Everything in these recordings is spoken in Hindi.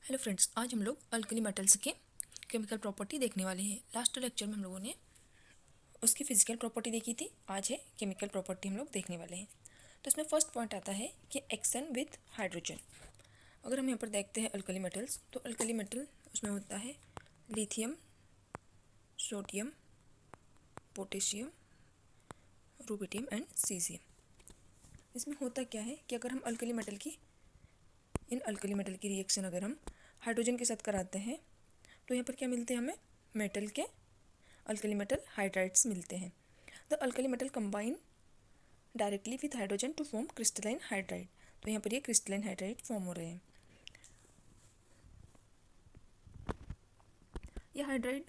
हेलो फ्रेंड्स, आज हम लोग अल्कली मेटल्स के केमिकल प्रॉपर्टी देखने वाले हैं। लास्ट लेक्चर में हम लोगों ने उसकी फिजिकल प्रॉपर्टी देखी थी। आज है केमिकल प्रॉपर्टी हम लोग देखने वाले हैं। तो इसमें फर्स्ट पॉइंट आता है कि एक्शन विथ हाइड्रोजन। अगर हम यहाँ पर देखते हैं अल्कली मेटल्स, तो अल्कली मेटल उसमें होता है lithium, sodium, potassium, rubidium and caesium. इसमें होता क्या है कि अगर हम अल्कली मेटल की रिएक्शन अगर हम हाइड्रोजन के साथ कराते हैं तो यहाँ पर क्या मिलते हैं हमें मेटल के अल्कली मेटल हाइड्राइड्स मिलते हैं। The alkali metal combine directly with hydrogen to form crystalline hydride. तो यहाँ पर ये क्रिस्टलाइन हाइड्राइड फॉर्म हो रहे हैं। ये हाइड्राइड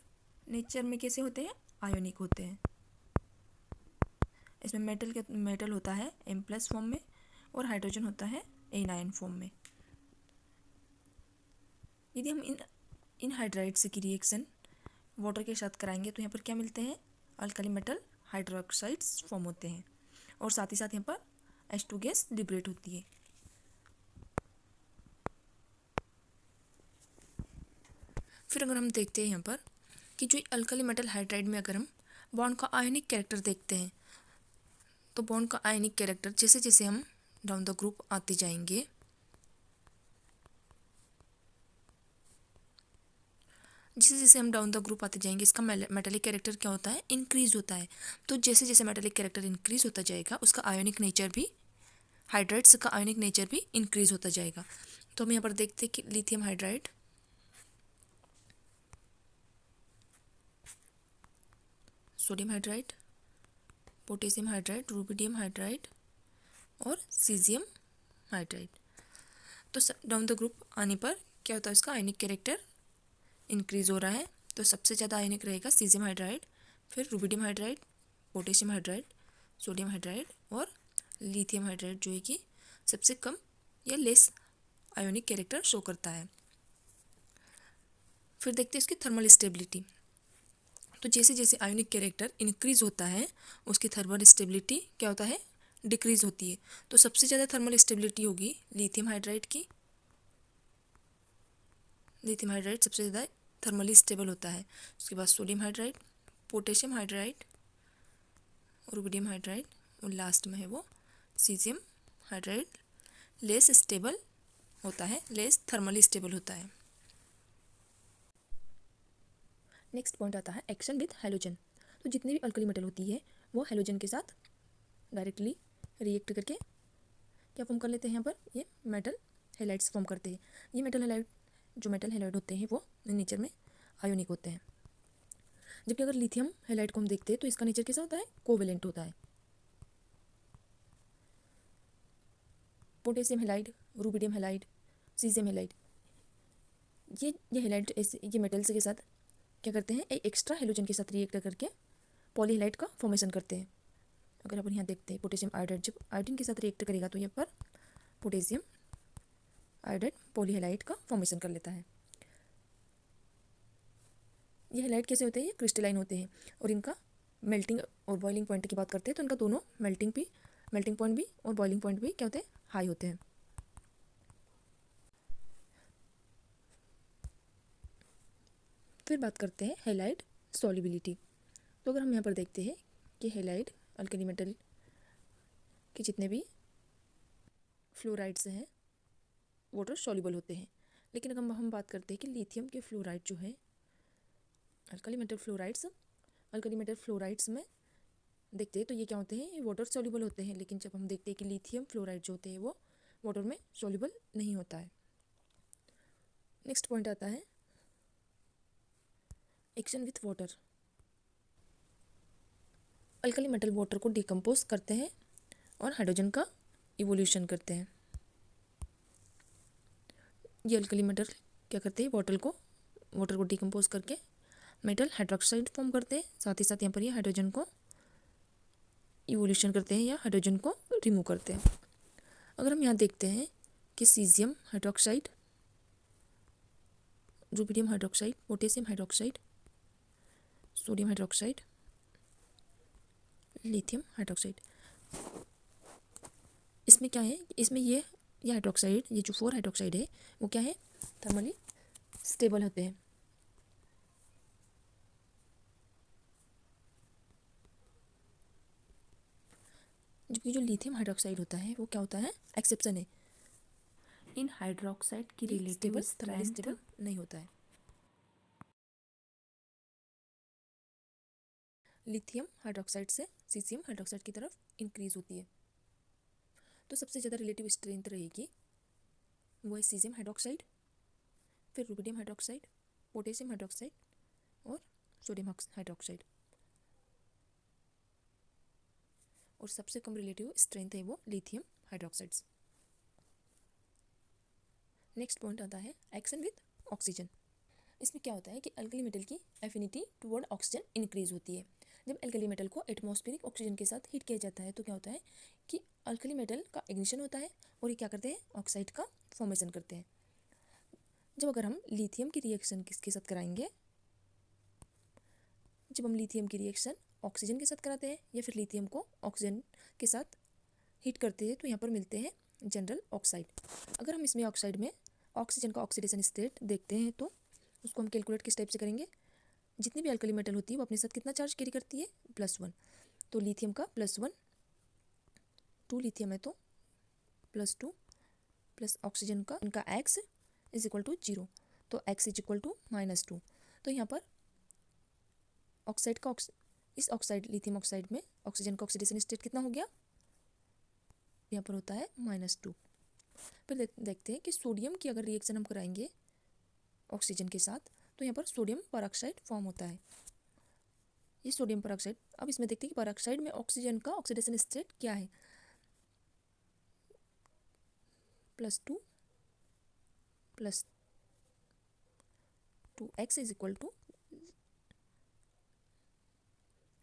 नेचर में कैसे होते हैं? आयोनिक होते हैं। इसमें मेटल होता है M+ फॉर्म में और हाइड्रोजन होता है एनायन फॉर्म में। यदि हम इन हाइड्राइड्स की रिएक्शन वाटर के साथ कराएंगे तो यहाँ पर क्या मिलते हैं? अल्कली मेटल हाइड्रोक्साइड्स फॉर्म होते हैं और साथ ही साथ यहाँ पर H2 गैस लिबरेट होती है। फिर अगर हम देखते हैं यहाँ पर कि जो अल्कली मेटल हाइड्राइड में अगर हम बॉन्ड का आयनिक कैरेक्टर देखते हैं तो बॉन्ड का आयनिक कैरेक्टर जैसे जैसे हम डाउन द ग्रुप आते जाएंगे इसका मेटालिक कैरेक्टर क्या होता है? इंक्रीज होता है। तो जैसे जैसे मेटालिक कैरेक्टर इंक्रीज होता जाएगा उसका आयोनिक नेचर भी, हाइड्राइड्स का आयोनिक नेचर भी इंक्रीज होता जाएगा। तो हम यहाँ पर देखते हैं कि lithium hydride, sodium hydride, potassium hydride, rubidium hydride और सीजियम हाइड्राइड। तो डाउन द ग्रुप आने पर क्या होता है? इसका आयोनिक कैरेक्टर इंक्रीज हो रहा है। तो सबसे ज़्यादा आयोनिक रहेगा सीजियम हाइड्राइड, फिर rubidium hydride, potassium hydride, sodium hydride और लिथियम हाइड्राइड जो है कि सबसे कम या लेस आयोनिक कैरेक्टर शो करता है। फिर देखते हैं इसकी थर्मल स्टेबिलिटी। तो जैसे जैसे आयोनिक कैरेक्टर इंक्रीज होता है उसकी थर्मल स्टेबिलिटी क्या होता है? डिक्रीज होती है। तो सबसे ज़्यादा थर्मल स्टेबिलिटी होगी लिथियम हाइड्राइड की। लिथियम हाइड्राइड सबसे ज़्यादा थर्मली स्टेबल होता है। उसके बाद sodium hydride, potassium hydride, rubidium hydride और लास्ट में है वो सीजियम हाइड्राइड। लेस स्टेबल होता है, लेस थर्मली स्टेबल होता है। नेक्स्ट पॉइंट आता है एक्शन विथ हैलोजन। तो जितनी भी अल्कली मेटल होती है वो हैलोजन के साथ डायरेक्टली रिएक्ट करके क्या फॉर्म कर लेते हैं? यहाँ पर ये मेटल हेलाइड्स फॉर्म करते हैं। ये मेटल हेलाइड होते हैं वो नेचर में आयोनिक होते हैं। जबकि अगर लिथियम हेलाइड को हम देखते हैं तो इसका नेचर कैसा होता है? कोवेलेंट होता है। Potassium halide, rubidium halide, caesium halide, ये हेलाइड ये मेटल्स के साथ क्या करते हैं? एक एक्स्ट्रा हेलोजन के साथ रिएक्ट करके पॉलीहेलाइड का फॉर्मेशन करते हैं। अगर अपन यहाँ देखते हैं पोटेशियम आयोडाइड जब आयोडीन के साथ रिएक्ट करेगा तो यहाँ पर पोटेशियम आयोडाइड पॉलीहेलाइड का फॉर्मेशन कर लेता है। ये हेलाइड कैसे होते हैं? ये क्रिस्टलाइन होते हैं और इनका मेल्टिंग और बॉइलिंग पॉइंट की बात करते हैं तो इनका दोनों मेल्टिंग पॉइंट भी और बॉइलिंग पॉइंट भी क्या होते हैं? हाई होते हैं। फिर बात करते हैं हेलाइड सॉल्युबिलिटी। तो अगर हम यहाँ पर देखते हैं कि हेलाइड अल्कली मेटल के जितने भी फ्लोराइड्स हैं वाटर सॉल्युबल होते हैं। लेकिन अगर हम बात करते हैं कि लिथियम के फ्लोराइड जो है अल्कली मेटल फ्लोराइड्स में देखते हैं तो ये क्या होते हैं? ये वाटर सॉल्युबल होते हैं। लेकिन जब हम देखते हैं कि लिथियम फ्लोराइड जो होते हैं वो वाटर में सॉल्युबल नहीं होता है। नेक्स्ट पॉइंट आता है action with water. Alkali metal water को डिकम्पोज करते हैं और हाइड्रोजन का इवोल्यूशन करते हैं। ये अल्कली मेटल क्या करते हैं? वाटर को डिकम्पोज करके मेटल हाइड्रोक्साइड फॉर्म करते हैं। साथ ही साथ यहाँ पर ये हाइड्रोजन को इवोल्यूशन करते हैं या हाइड्रोजन को रिमूव करते हैं। अगर हम यहाँ देखते हैं कि caesium hydroxide, rubidium hydroxide, potassium hydroxide, sodium hydroxide, lithium hydroxide, इसमें क्या है? इसमें ये हाइड्रोक्साइड, ये जो 4 हाइड्रोक्साइड है वो क्या है? थर्मली स्टेबल होते हैं। जबकि जो लिथियम हाइड्रोक्साइड होता है वो क्या होता है, एक्सेप्शन है, इन हाइड्रोक्साइड की रिलेटिव स्ट्रेंथ नहीं होता है। लिथियम हाइड्रोक्साइड से सीसियम हाइड्रोक्साइड की तरफ इंक्रीज होती है। तो सबसे ज़्यादा रिलेटिव स्ट्रेंथ रहेगी वो है सीसियम हाइड्रोक्साइड, फिर रुबिडियम हाइड्रोक्साइड, पोटेशियम हाइड्रोक्साइड और सोडियम हाइड्रोक्साइड। और सबसे कम रिलेटिव स्ट्रेंथ है वो लिथियम हाइड्रोक्साइड्स। नेक्स्ट पॉइंट आता है एक्शन विद ऑक्सीजन। इसमें क्या होता है कि अल्कली मेटल की एफिनिटी टुवर्ड ऑक्सीजन इंक्रीज होती है। जब अल्कली मेटल को एटमॉस्फेरिक ऑक्सीजन के साथ हीट किया जाता है तो क्या होता है कि अल्कली मेटल का इग्निशन होता है और ये क्या करते हैं, ऑक्साइड का फॉर्मेशन करते हैं। जब अगर हम लिथियम की रिएक्शन किसके साथ कराएंगे, जब हम लिथियम की रिएक्शन ऑक्सीजन के साथ कराते हैं या फिर लिथियम को ऑक्सीजन के साथ हीट करते हैं तो यहाँ पर मिलते हैं जनरल ऑक्साइड। अगर हम इसमें ऑक्साइड में ऑक्सीजन का ऑक्सीडेशन स्टेट देखते हैं तो उसको हम कैलकुलेट किस टाइप से करेंगे, जितनी भी अल्कली मेटल होती है वो अपने साथ कितना चार्ज कैरी करती है, +1। तो लिथियम का +1, 2 लिथियम है तो +2 प्लस ऑक्सीजन का इनका x इज इक्वल टू 0, तो x इज इक्वल टू -2। तो यहाँ पर ऑक्साइड का इस ऑक्साइड लिथियम ऑक्साइड में ऑक्सीजन का ऑक्सीडेशन स्टेट कितना हो गया, यहाँ पर होता है -2। फिर देखते हैं कि सोडियम की अगर रिएक्शन हम कराएंगे ऑक्सीजन के साथ तो यहाँ पर सोडियम परऑक्साइड फॉर्म होता है। ये सोडियम परऑक्साइड, अब इसमें देखते हैं कि परऑक्साइड में ऑक्सीजन का ऑक्सीडेशन स्टेट क्या है, +2 plus 2x is equal to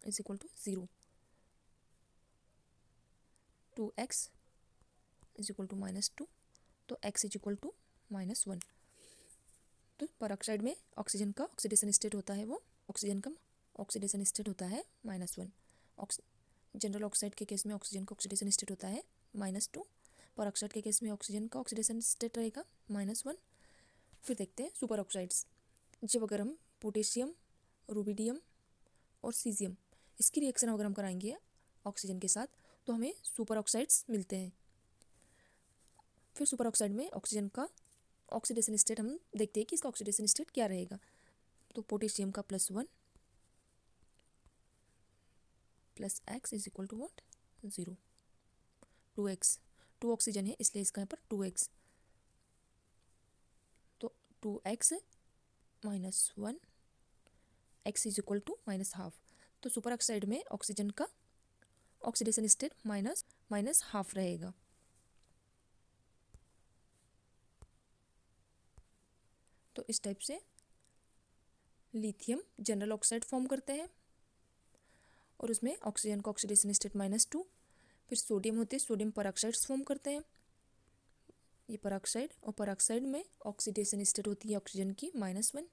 0, 2x is equal to -2, तो x इज इक्वल टू -1। तो परऑक्साइड में ऑक्सीजन का ऑक्सीडेशन स्टेट होता है वो ऑक्सीजन का ऑक्सीडेशन स्टेट होता है -1। जनरल ऑक्साइड के केस में ऑक्सीजन का ऑक्सीडेशन स्टेट होता है -2, परऑक्साइड के केस में ऑक्सीजन का ऑक्सीडेशन स्टेट रहेगा -1। फिर देखते हैं सुपर ऑक्साइड्स। जब अगर हम पोटेशियम, रुबिडियम और सीजियम इसकी रिएक्शन अगर हम कराएंगे ऑक्सीजन के साथ तो हमें सुपर ऑक्साइड्स मिलते हैं। फिर सुपर ऑक्साइड में ऑक्सीजन का ऑक्सीडेशन स्टेट हम देखते हैं कि इसका ऑक्सीडेशन स्टेट क्या रहेगा। तो पोटेशियम का +1 plus x is equal to what, 0, 2x, 2 oxygen है इसलिए इसका यहाँ पर 2x, तो 2x -1, x is equal to -12। तो सुपर ऑक्साइड में ऑक्सीजन का ऑक्सीडेशन स्टेट -½ रहेगा। तो इस टाइप से लिथियम जनरल ऑक्साइड फॉर्म करते हैं और उसमें ऑक्सीजन का ऑक्सीडेशन स्टेट -2। फिर सोडियम होते हैं, सोडियम परऑक्साइड्स फॉर्म करते हैं, ये परऑक्साइड, और परऑक्साइड में ऑक्सीडेशन स्टेट होती है ऑक्सीजन की -1।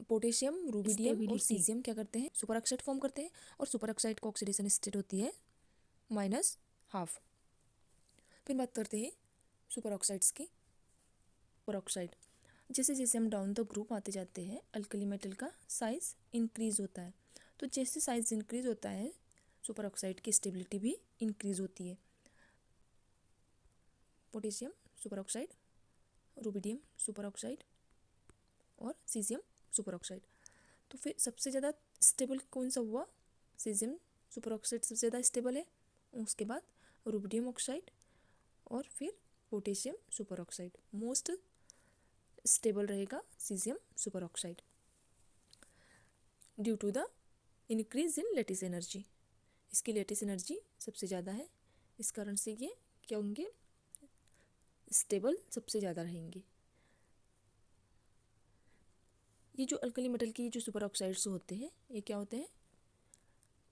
पोटेशियम, रुबिडियम और सीजियम क्या करते हैं, सुपर ऑक्साइड फॉर्म करते हैं और सुपर ऑक्साइड का ऑक्सीडेशन स्टेट होती है -½ फिर बात करते हैं सुपर ऑक्साइड्स की। सुपर ऑक्साइड, जैसे जैसे हम डाउन द ग्रुप आते जाते हैं अल्कली मेटल का साइज इंक्रीज होता है। तो जैसे साइज इंक्रीज होता है सुपर ऑक्साइड की स्टेबिलिटी भी इंक्रीज होती है। Potassium super oxide, rubidium super oxide और सीजियम सुपर ऑक्साइड। तो फिर सबसे ज़्यादा स्टेबल कौन सा हुआ, सीजियम सुपर ऑक्साइड सबसे ज़्यादा स्टेबल है, उसके बाद रुबिडियम ऑक्साइड और फिर potassium superoxide. Most stable रहेगा caesium superoxide due to the increase in lattice energy. इसकी लेटिस एनर्जी सबसे ज़्यादा है, इस कारण से ये क्या होंगे, स्टेबल सबसे ज़्यादा रहेंगे। ये जो अल्कली मेटल की जो सुपर ऑक्साइड्स होते हैं ये क्या होते हैं,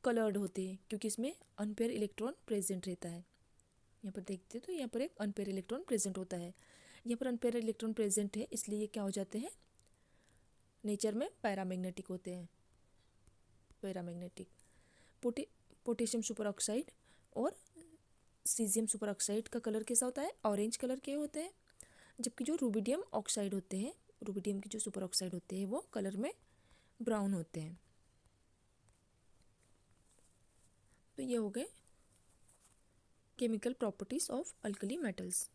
कलर्ड होते हैं, क्योंकि इसमें अनपेयर इलेक्ट्रॉन प्रेजेंट रहता है। यहाँ पर देखते हैं तो यहाँ पर एक अनपेयर इलेक्ट्रॉन प्रेजेंट होता है, यहाँ पर अनपेयर इलेक्ट्रॉन प्रेजेंट है इसलिए ये क्या हो जाते हैं, नेचर में पैरामैग्नेटिक होते हैं, पैरामैग्नेटिक। पोटेशियम सुपर ऑक्साइड और सीजियम सुपर ऑक्साइड का कलर कैसा होता है, ऑरेंज कलर के होते हैं, जबकि जो रुबिडियम ऑक्साइड होते हैं रुबिडियम के जो सुपर ऑक्साइड होते हैं वो कलर में ब्राउन होते हैं। तो ये हो गए chemical properties of alkali metals.